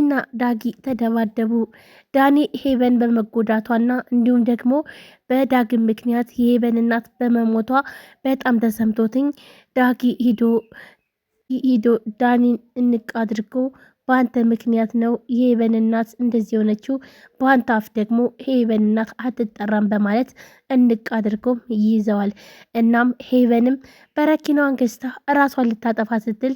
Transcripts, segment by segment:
ዳኒና ዳጊ ተደባደቡ። ዳኒ ሄቨን በመጎዳቷና እንዲሁም ደግሞ በዳግም ምክንያት የሄቨን እናት በመሞቷ በጣም ተሰምቶትኝ ዳጊ ሂዶ ዳኒን እንቅ አድርጎ በአንተ ምክንያት ነው የሄቨን እናት እንደዚህ የሆነችው፣ በአንተ አፍ ደግሞ ሄቨን እናት አትጠራም በማለት እንቅ አድርጎም ይይዘዋል። እናም ሄቨንም በረኪናዋን ገዝታ እራሷን ልታጠፋ ስትል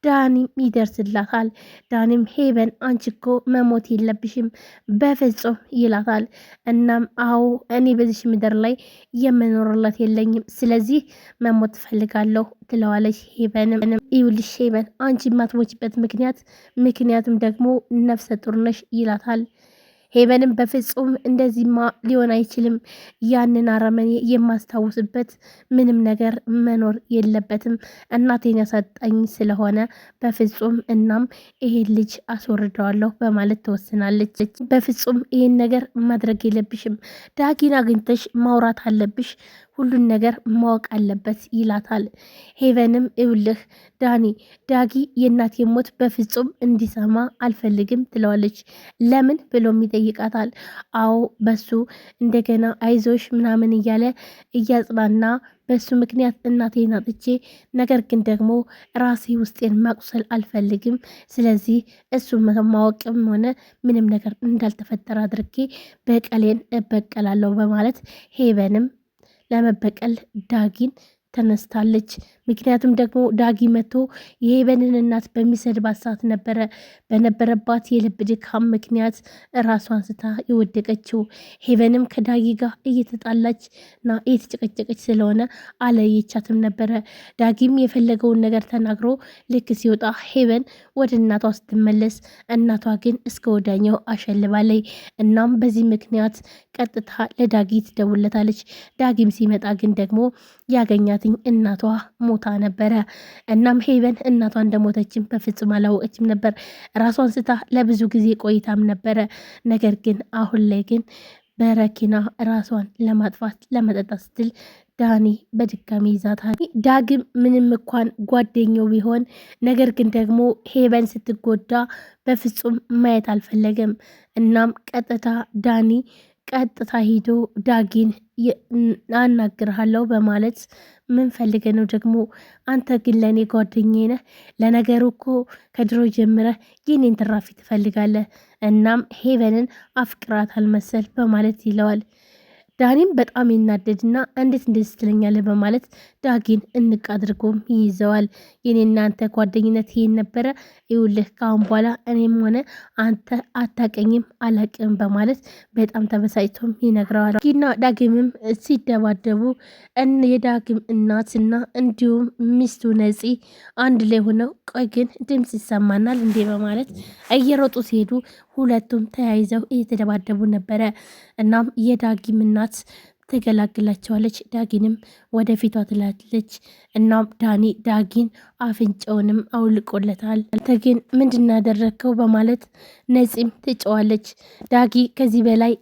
ዳኒም ይደርስላታል። ዳኒም ሄቨን አንቺ እኮ መሞት የለብሽም በፍጹም ይላታል። እናም አዎ እኔ በዚሽ ምድር ላይ የምኖርላት የለኝም፣ ስለዚህ መሞት ትፈልጋለሁ ትለዋለች። ሄቨንም ይውልሽ ሄቨን አንቺ የማትሞችበት ምክንያቱም ደግሞ ነፍሰ ጡር ነሽ ይላታል። ሄቨንም በፍጹም እንደዚህማ ሊሆን አይችልም፣ ያንን አረመኔ የማስታውስበት ምንም ነገር መኖር የለበትም፣ እናቴን ያሳጣኝ ስለሆነ በፍጹም እናም ይሄን ልጅ አስወርደዋለሁ በማለት ትወስናለች። በፍጹም ይሄን ነገር ማድረግ የለብሽም፣ ዳጊን አግኝተሽ ማውራት አለብሽ፣ ሁሉን ነገር ማወቅ አለበት ይላታል። ሄቨንም ይውልህ ዳጊ የእናቴ ሞት በፍጹም እንዲሰማ አልፈልግም ትለዋለች። ለምን ብሎም ይጠይቃታል። አዎ በሱ እንደገና አይዞሽ ምናምን እያለ እያጽናና በሱ ምክንያት እናቴን አጥቼ ነገር ግን ደግሞ ራሴ ውስጤን ማቁሰል አልፈልግም፣ ስለዚህ እሱ ማወቅም ሆነ ምንም ነገር እንዳልተፈጠረ አድርጌ በቀሌን እበቀላለሁ በማለት ሄቨንም ለመበቀል ዳጊን ተነስታለች። ምክንያቱም ደግሞ ዳጊ መጥቶ የሄቨንን እናት በሚሰድባት ሰዓት በነበረባት የልብ ድካም ምክንያት ራሷን ስታ የወደቀችው። ሄቨንም ከዳጊ ጋር እየተጣላች ና እየተጨቀጨቀች ስለሆነ አለየቻትም ነበረ። ዳጊም የፈለገውን ነገር ተናግሮ ልክ ሲወጣ ሄቨን ወደ እናቷ ስትመለስ እናቷ ግን እስከ ወዳኛው አሸልባለይ። እናም በዚህ ምክንያት ቀጥታ ለዳጊ ትደውለታለች። ዳጊም ሲመጣ ግን ደግሞ ያገኛትኝ እናቷ ሞታ ነበረ። እናም ሄቨን እናቷ እንደሞተችም በፍጹም አላወቀችም ነበር። ራሷን ስታ ለብዙ ጊዜ ቆይታም ነበረ። ነገር ግን አሁን ላይ ግን በረኪና ራሷን ለማጥፋት ለመጠጣት ስትል ዳኒ በድጋሚ ይዛታል። ዳግም ምንም እንኳን ጓደኛው ቢሆን ነገር ግን ደግሞ ሄቨን ስትጎዳ በፍጹም ማየት አልፈለገም። እናም ቀጥታ ሂዶ ዳጊን አናግርሃለሁ በማለት ምን ፈልገ ነው ደግሞ አንተ ግን ለእኔ ጓደኛዬ ነህ፣ ለነገሩ እኮ ከድሮ ጀምረህ የኔን ትራፊ ትፈልጋለህ፣ እናም ሄቨንን አፍቅራት አልመሰል በማለት ይለዋል። ዳኒም በጣም ይናደድና እንዴት እንደዚህ ትለኛለህ በማለት ዳጊን እንቅ አድርጎም ይይዘዋል። የኔ እናንተ ጓደኝነት ይሄን ነበረ፣ ይውልህ ካሁን በኋላ እኔም ሆነ አንተ አታቀኝም አላቅም በማለት በጣም ተበሳጭቶም ይነግረዋል። ዳጊና ዳግምም ሲደባደቡ የዳግም እናትና እንዲሁም ሚስቱ ነፂ አንድ ላይ ሆነው ቆይ ግን ድምፅ ይሰማናል እንዴ በማለት እየሮጡ ሲሄዱ ሁለቱም ተያይዘው እየተደባደቡ ነበረ። እናም የዳጊም እናት ትገላግላቸዋለች። ዳጊንም ወደፊቷ ትላለች። እናም ዳጊን አፍንጫውንም አውልቆለታል። አንተ ግን ምንድን ያደረግከው በማለት ነፂም ትጨዋለች። ዳጊ ከዚህ በላይ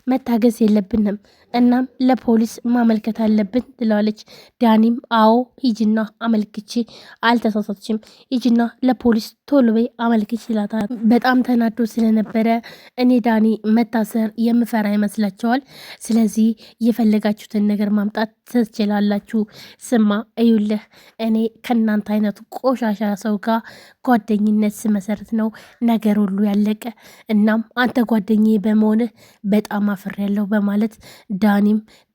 መታገስ የለብንም እናም ለፖሊስ ማመልከት አለብን ትለዋለች። ዳኒም አዎ ሂጂና አመልክቼ አልተሳሳትሽም፣ ሂጂና ለፖሊስ ቶሎ በይ አመልክች ይላታል። በጣም ተናዶ ስለነበረ እኔ ዳኒ መታሰር የምፈራ ይመስላችኋል? ስለዚህ የፈለጋችሁትን ነገር ማምጣት ትችላላችሁ። ስማ እዩልህ እኔ ከእናንተ አይነቱ ቆሻሻ ሰው ጋር ጓደኝነት ስመሰርት ነው ነገር ሁሉ ያለቀ። እናም አንተ ጓደኛዬ በመሆንህ በጣም አፍሬያለሁ በማለት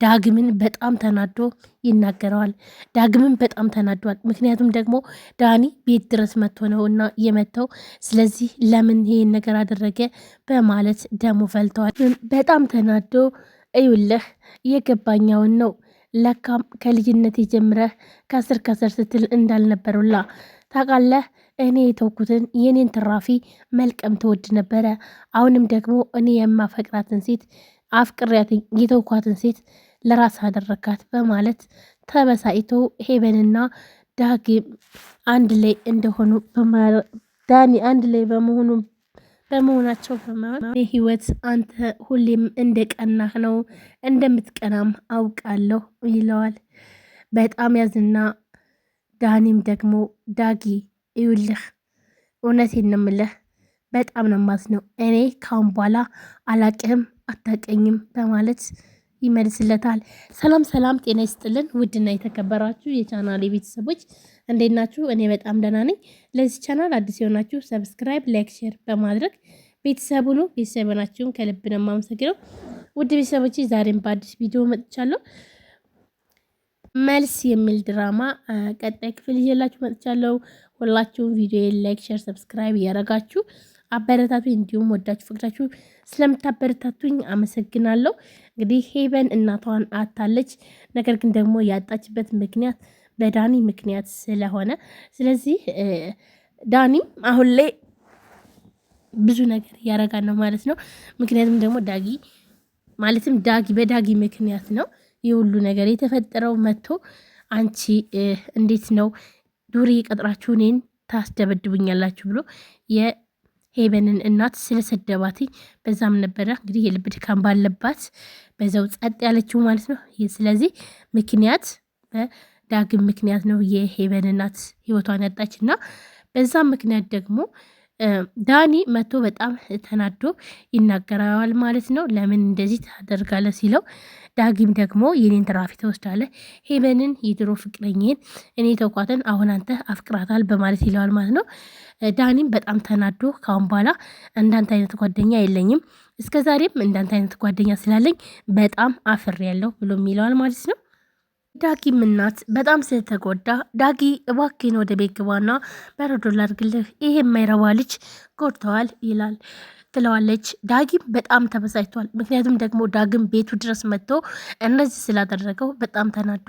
ዳግምን በጣም ተናዶ ይናገረዋል። ዳግምን በጣም ተናዷል። ምክንያቱም ደግሞ ዳኒ ቤት ድረስ መጥቶ ነው እና የመተው፣ ስለዚህ ለምን ይሄን ነገር አደረገ በማለት ደሙ ፈልተዋል። በጣም ተናዶ እዩልህ የገባኛውን ነው ለካም ከልጅነት ጀምረህ ከስር ስትል እንዳልነበሩላ ታውቃለህ። እኔ የተውኩትን የኔን ትራፊ መልቀም ትወድ ነበረ። አሁንም ደግሞ እኔ የማፈቅራትን ሴት አፍቅሪያት የተውኳትን ሴት ለራስ አደረካት በማለት ተበሳይቶ ሄቨንና ዳግም አንድ ላይ እንደሆኑ ዳኒ አንድ ላይ በመሆናቸው ህይወት አንተ ሁሌም እንደቀናህ ነው፣ እንደምትቀናም አውቃለሁ ይለዋል። በጣም ያዝና ዳኒም ደግሞ ዳጊ ይውልህ እውነቴን ነው የምልህ በጣም ነው የማዝነው። እኔ ካሁን በኋላ አላቅህም አታቀኝም በማለት ይመልስለታል። ሰላም ሰላም፣ ጤና ይስጥልን ውድና የተከበራችሁ የቻናሌ ቤተሰቦች እንዴት ናችሁ? እኔ በጣም ደህና ነኝ። ለዚህ ቻናል አዲስ የሆናችሁ ሰብስክራይብ፣ ላይክ፣ ሼር በማድረግ ቤተሰቡ ነው ቤተሰብ ናችሁን ከልብ ነው የማመሰግነው። ውድ ቤተሰቦች ዛሬም በአዲስ ቪዲዮ መጥቻለሁ። መልስ የሚል ድራማ ቀጣይ ክፍል ይዤላችሁ መጥቻለሁ። ሁላችሁም ቪዲዮ ላይክ፣ ሼር፣ ሰብስክራይብ እያደረጋችሁ አበረታቱኝ። እንዲሁም ወዳችሁ ፍቅራችሁ ስለምታበረታቱኝ አመሰግናለሁ። እንግዲህ ሄቨን እናቷን አታለች። ነገር ግን ደግሞ ያጣችበት ምክንያት በዳኒ ምክንያት ስለሆነ ስለዚህ ዳኒም አሁን ላይ ብዙ ነገር ያደርጋል ነው ማለት ነው። ምክንያቱም ደግሞ ዳጊ በዳጊ ምክንያት ነው የሁሉ ነገር የተፈጠረው። መጥቶ አንቺ እንዴት ነው ዱሪ ቀጥራችሁ እኔን ታስደበድቡኛላችሁ ብሎ የሄቨንን እናት ስለሰደባትኝ በዛም ነበረ እንግዲህ የልብ ድካም ባለባት በዛው ጸጥ ያለችው ማለት ነው። ስለዚህ ምክንያት በዳግም ምክንያት ነው የሄቨን እናት ህይወቷን ያጣች እና በዛም ምክንያት ደግሞ ዳኒ መቶ በጣም ተናዶ ይናገራል ማለት ነው። ለምን እንደዚህ ታደርጋለህ ሲለው ዳጊም ደግሞ የኔን ትራፊ ትወስዳለህ፣ ሄቨንን የድሮ ፍቅረኝን እኔ ተውኳትን አሁን አንተ አፍቅራታል በማለት ይለዋል ማለት ነው። ዳኒም በጣም ተናዶ ካሁን በኋላ እንዳንተ አይነት ጓደኛ የለኝም፣ እስከዛሬም እንዳንተ አይነት ጓደኛ ስላለኝ በጣም አፍሬያለሁ ብሎ ይለዋል ማለት ነው። ዳጊም እናት በጣም ስለተጎዳ ዳጊ እባክህን ወደ ቤት ግባና በረዶ ላድርግልህ፣ ይሄ የማይረባ ልጅ ጎድተዋል ይላል ትለዋለች። ዳጊም በጣም ተበሳጭቷል። ምክንያቱም ደግሞ ዳግም ቤቱ ድረስ መጥቶ እነዚህ ስላደረገው በጣም ተናዶ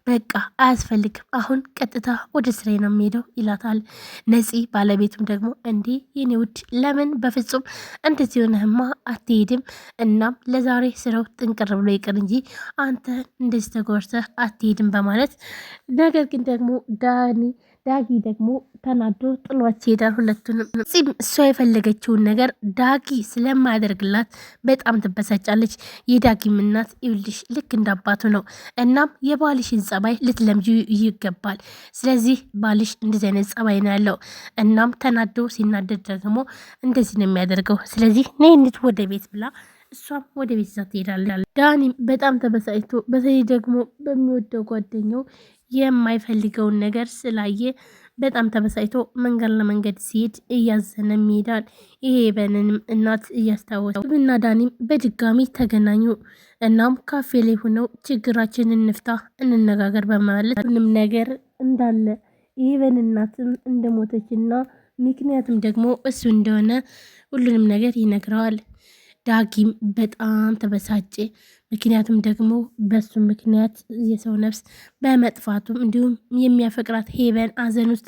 በቃ አያስፈልግም፣ አሁን ቀጥታ ወደ ስሬ ነው የሚሄደው ይላታል። ነፂ ባለቤቱም ደግሞ እንዴ የኔ ውድ ለምን በፍጹም እንደዚህ ሆነህማ አትሄድም፣ እናም ለዛሬ ስራው ጥንቅር ብሎ ይቅር እንጂ አንተ እንደዚህ ተጎርተህ አትሄድም በማለት ነገር ግን ደግሞ ዳጊ ደግሞ ተናዶ ጥሏቸው ይሄዳል። ሁለቱንም እሷ የፈለገችውን ነገር ዳጊ ስለማያደርግላት በጣም ትበሳጫለች። የዳጊም እናት ይኸውልሽ ልክ እንዳባቱ ነው፣ እናም የባልሽን ጸባይ ልትለምጂ ይገባል። ስለዚህ ባልሽ እንደዚህ አይነት ጸባይ ነው ያለው። እናም ተናዶ ሲናደድ ደግሞ እንደዚህ ነው የሚያደርገው። ስለዚህ ነይነት ወደ ቤት ብላ እሷም ወደ ቤት ይዛ ትሄዳለች። ዳኒም በጣም ተበሳጭቶ በተለይ ደግሞ በሚወደው ጓደኛው የማይፈልገውን ነገር ስላየ በጣም ተበሳጭቶ መንገድ ለመንገድ ሲሄድ እያዘነ ይሄዳል። የሄቨንንም እናት እያስታወሰ እና ዳኒም በድጋሚ ተገናኙ። እናም ካፌ ላይ ሆነው ችግራችንን እንፍታ እንነጋገር በማለት ምንም ነገር እንዳለ የሄቨን እናትም እንደሞተችና ምክንያቱም ደግሞ እሱ እንደሆነ ሁሉንም ነገር ይነግረዋል። ዳጊም በጣም ተበሳጨ። ምክንያቱም ደግሞ በሱ ምክንያት የሰው ነፍስ በመጥፋቱም እንዲሁም የሚያፈቅራት ሄቨን አዘን ውስጥ